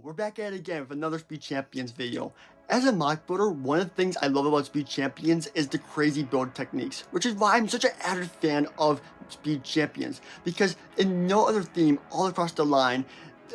We're back at it again with another Speed Champions video. As a mock builder, one of the things I love about Speed Champions is the crazy build techniques, which is why I'm such an avid fan of Speed Champions, because in no other theme all across the line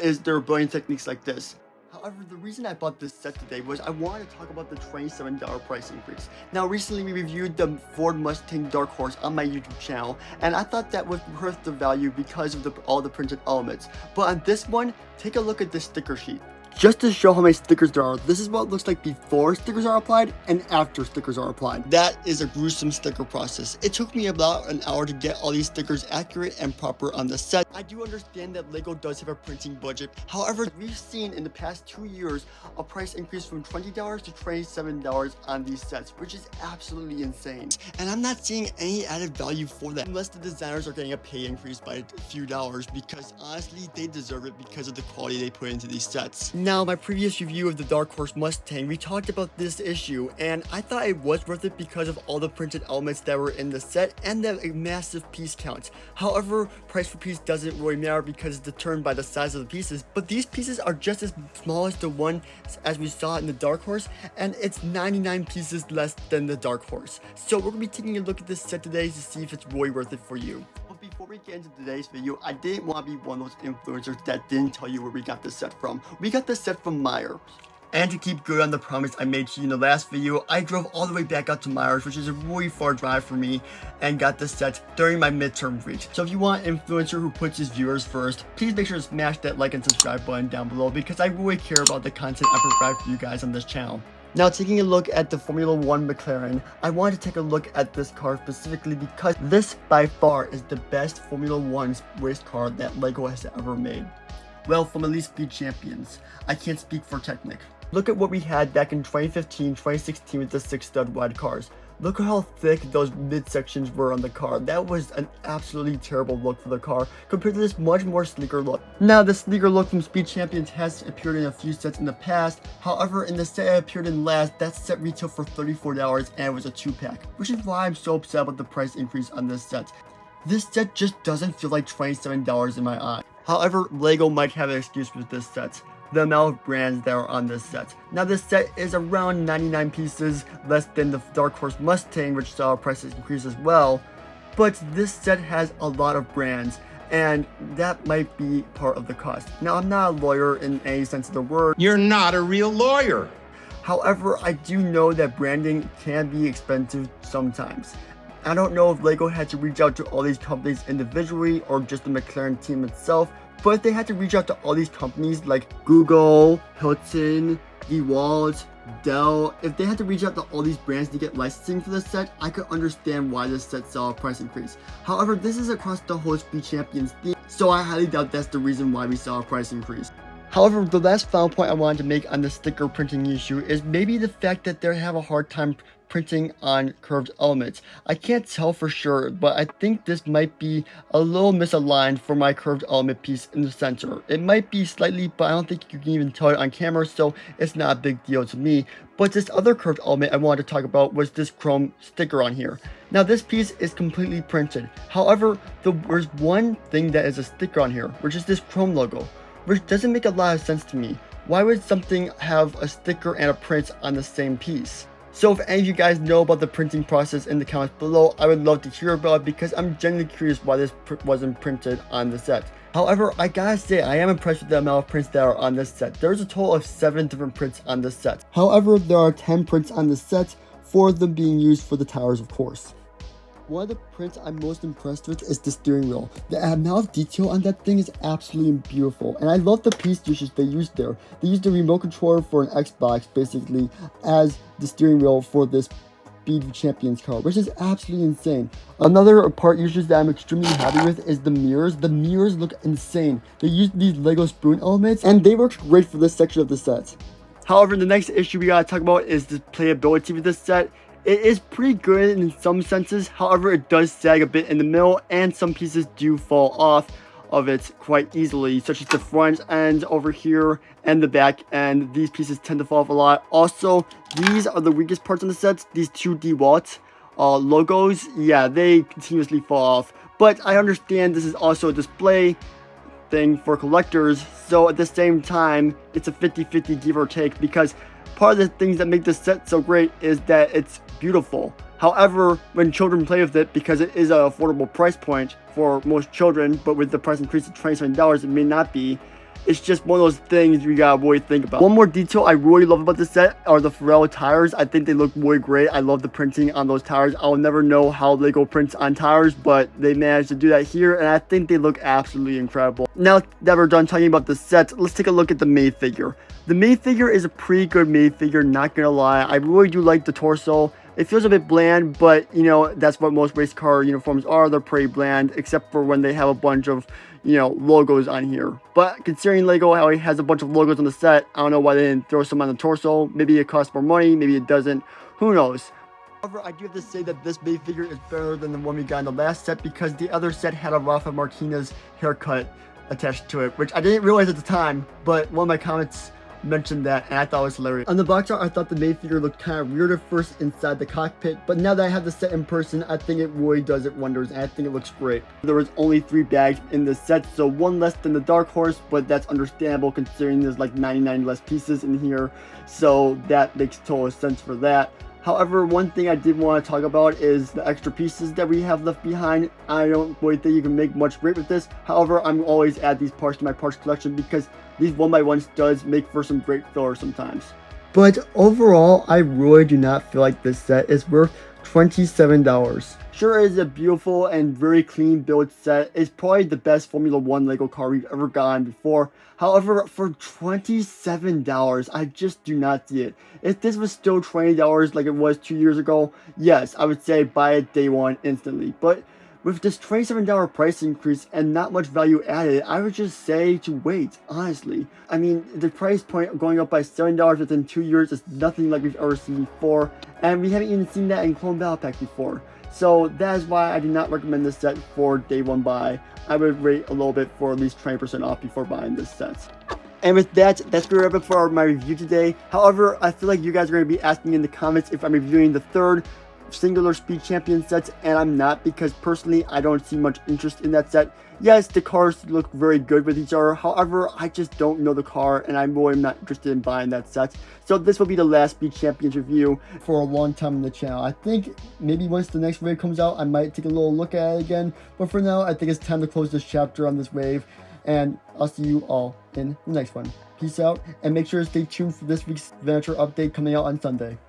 is there building techniques like this. However, the reason I bought this set today was I wanted to talk about the $27 price increase. Now, recently we reviewed the Ford Mustang Dark Horse on my YouTube channel, and I thought that was worth the value because of all the printed elements. But on this one, take a look at this sticker sheet. Just to show how many stickers there are, this is what it looks like before stickers are applied and after stickers are applied. That is a gruesome sticker process. It took me about an hour to get all these stickers accurate and proper on the set. I do understand that LEGO does have a printing budget. However, we've seen in the past 2 years a price increase from $20 to $27 on these sets, which is absolutely insane. And I'm not seeing any added value for that unless the designers are getting a pay increase by a few dollars, because honestly, they deserve it because of the quality they put into these sets. Now, my previous review of the Dark Horse Mustang, we talked about this issue, and I thought it was worth it because of all the printed elements that were in the set and the massive piece count. However, price per piece doesn't really matter because it's determined by the size of the pieces, but these pieces are just as small as the one as we saw in the Dark Horse, and it's 99 pieces less than the Dark Horse. So we're going to be taking a look at this set today to see if it's really worth it for you. Before we get into today's video, I didn't want to be one of those influencers that didn't tell you where we got this set from. We got this set from Myers. And to keep good on the promise I made to you in the last video, I drove all the way back out to Myers, which is a really far drive for me, and got this set during my midterm break. So if you want an influencer who puts his viewers first, please make sure to smash that like and subscribe button down below, because I really care about the content I provide for you guys on this channel. Now, taking a look at the Formula 1 McLaren, I wanted to take a look at this car specifically because this by far is the best Formula 1 race car that LEGO has ever made. Well, from at least Speed Champions. I can't speak for Technic. Look at what we had back in 2015, 2016 with the 6-stud wide cars. Look at how thick those midsections were on the car. That was an absolutely terrible look for the car compared to this much more sleeker look. Now, the sleeker look from Speed Champions has appeared in a few sets in the past. However, in the set it appeared in last, that set retailed for $34 and it was a 2-pack, which is why I'm so upset about the price increase on this set. This set just doesn't feel like $27 in my eye. However, LEGO might have an excuse with this set: the amount of brands that are on this set. Now, this set is around 99 pieces less than the Dark Horse Mustang, which saw a price increase as well, but this set has a lot of brands, and that might be part of the cost. Now, I'm not a lawyer in any sense of the word. You're not a real lawyer. However, I do know that branding can be expensive sometimes. I don't know if LEGO had to reach out to all these companies individually or just the McLaren team itself, but if they had to reach out to all these companies like Google, Hilton, DeWalt, Dell, if they had to reach out to all these brands to get licensing for this set, I could understand why this set saw a price increase. However, this is across the whole Speed Champions theme, so I highly doubt that's the reason why we saw a price increase. However, the last final point I wanted to make on the sticker printing issue is maybe the fact that they have a hard time printing on curved elements. I can't tell for sure, but I think this might be a little misaligned for my curved element piece in the center. It might be slightly, but I don't think you can even tell it on camera, so it's not a big deal to me. But this other curved element I wanted to talk about was this chrome sticker on here. Now, this piece is completely printed. However, there's one thing that is a sticker on here, which is this chrome logo, which doesn't make a lot of sense to me. Why would something have a sticker and a print on the same piece? So if any of you guys know about the printing process in the comments below, I would love to hear about it because I'm genuinely curious why this wasn't printed on the set. However, I gotta say, I am impressed with the amount of prints that are on this set. There's a total of 7 different prints on this set. However, there are 10 prints on the set, 4 of them being used for the tires, of course. One of the prints I'm most impressed with is the steering wheel. The amount of detail on that thing is absolutely beautiful, and I love the piece usage they used there. They used the remote controller for an Xbox, basically, as the steering wheel for this Speed Champions car, which is absolutely insane. Another part usage that I'm extremely happy with is the mirrors. The mirrors look insane. They used these LEGO spoon elements, and they worked great for this section of the set. However, the next issue we gotta talk about is the playability with this set. It is pretty good in some senses, however it does sag a bit in the middle and some pieces do fall off of it quite easily, such as the front end over here and the back end. These pieces tend to fall off a lot. Also, these are the weakest parts on the set. These two DeWalt logos, yeah, they continuously fall off. But I understand this is also a display thing for collectors. So at the same time, it's a 50-50 give or take, because part of the things that make this set so great is that it's beautiful. However, when children play with it, because it is an affordable price point for most children, but with the price increase to $27, it may not be. It's just one of those things you gotta really think about. One more detail I really love about this set are the Ferrell tires. I think they look really great. I love the printing on those tires. I'll never know how Lego prints on tires, but they managed to do that here, and I think they look absolutely incredible. Now that we're done talking about the sets, let's take a look at the main figure. The main figure is a pretty good main figure, not gonna lie. I really do like the torso. It feels a bit bland, but you know, that's what most race car uniforms are. They're pretty bland, except for when they have a bunch of, you know, logos on here. But considering Lego how he has a bunch of logos on the set, I don't know why they didn't throw some on the torso. Maybe it costs more money, maybe it doesn't. Who knows? However, I do have to say that this main figure is better than the one we got in the last set, because the other set had a Rafa Martinez haircut attached to it, which I didn't realize at the time, but one of my comments mentioned that, and I thought it was hilarious. On the box art, I thought the main figure looked kind of weird at first inside the cockpit, but now that I have the set in person, I think it really does it wonders, and I think it looks great. There was only 3 bags in this set, so one less than the Dark Horse, but that's understandable considering there's like 99 less pieces in here, so that makes total sense for that. However, one thing I did want to talk about is the extra pieces that we have left behind. I don't really think you can make much great with this. However, I'm always add these parts to my parts collection, because these 1x1s does make for some great fillers sometimes. But overall, I really do not feel like this set is worth $27. Sure, it is a beautiful and very clean build set. It's probably the best Formula 1 Lego car we've ever gotten before. However, for $27, I just do not see it. If this was still $20 like it was 2 years ago, yes, I would say buy it day one instantly. But with this $27 price increase and not much value added, I would just say to wait, honestly. I mean, the price point going up by $7 within 2 years is nothing like we've ever seen before, and we haven't even seen that in Clone Battle Pack before. So that is why I do not recommend this set for day one buy. I would wait a little bit for at least 20% off before buying this set. And with that, that's going to wrap it for my review today. However, I feel like you guys are going to be asking in the comments if I'm reviewing the third singular speed champion sets, and I'm not, because personally I don't see much interest in that set. Yes, the cars look very good with each other, however I just don't know the car, and I'm really not interested in buying that set. So this will be the last speed champions review for a long time on the channel. I think maybe once the next wave comes out I might take a little look at it again, but for now I think it's time to close this chapter on this wave, and I'll see you all in the next one. Peace out, and make sure to stay tuned for this week's Adventure update coming out on Sunday.